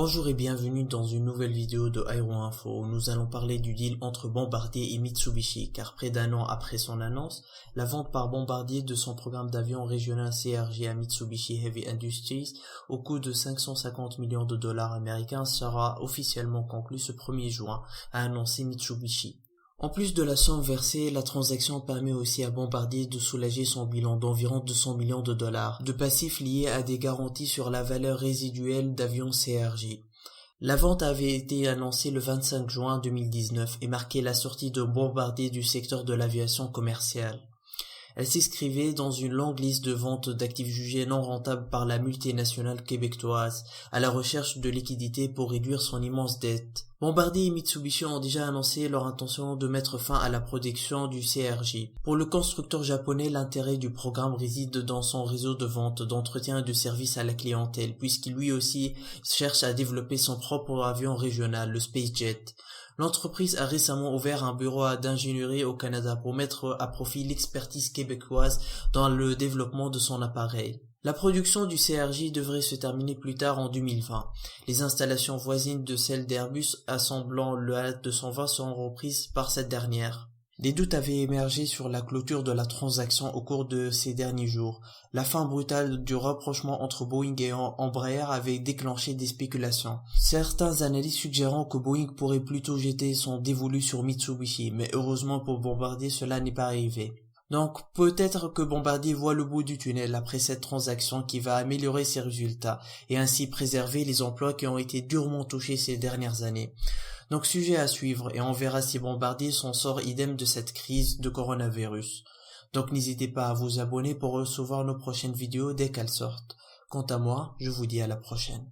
Bonjour et bienvenue dans une nouvelle vidéo de Aero Info où nous allons parler du deal entre Bombardier et Mitsubishi car près d'un an après son annonce, la vente par Bombardier de son programme d'avion régional CRJ à Mitsubishi Heavy Industries au coût de 550 millions de dollars américains sera officiellement conclue ce 1er juin, a annoncé Mitsubishi. En plus de la somme versée, la transaction permet aussi à Bombardier de soulager son bilan d'environ 200 millions de dollars de passifs liés à des garanties sur la valeur résiduelle d'avions CRJ. La vente avait été annoncée le 25 juin 2019 et marquait la sortie de Bombardier du secteur de l'aviation commerciale. Elle s'inscrivait dans une longue liste de ventes d'actifs jugés non rentables par la multinationale québécoise, à la recherche de liquidités pour réduire son immense dette. Bombardier et Mitsubishi ont déjà annoncé leur intention de mettre fin à la production du CRJ. Pour le constructeur japonais, l'intérêt du programme réside dans son réseau de vente, d'entretien et de service à la clientèle, puisqu'il lui aussi cherche à développer son propre avion régional, le SpaceJet. L'entreprise a récemment ouvert un bureau d'ingénierie au Canada pour mettre à profit l'expertise québécoise dans le développement de son appareil. La production du CRJ devrait se terminer plus tard en 2020. Les installations voisines de celles d'Airbus assemblant le A220 seront reprises par cette dernière. Des doutes avaient émergé sur la clôture de la transaction au cours de ces derniers jours. La fin brutale du rapprochement entre Boeing et Embraer avait déclenché des spéculations. Certains analystes suggérant que Boeing pourrait plutôt jeter son dévolu sur Mitsubishi, mais heureusement pour Bombardier, cela n'est pas arrivé. Donc peut-être que Bombardier voit le bout du tunnel après cette transaction qui va améliorer ses résultats et ainsi préserver les emplois qui ont été durement touchés ces dernières années. Donc sujet à suivre et on verra si Bombardier s'en sort idem de cette crise de coronavirus. Donc n'hésitez pas à vous abonner pour recevoir nos prochaines vidéos dès qu'elles sortent. Quant à moi, je vous dis à la prochaine.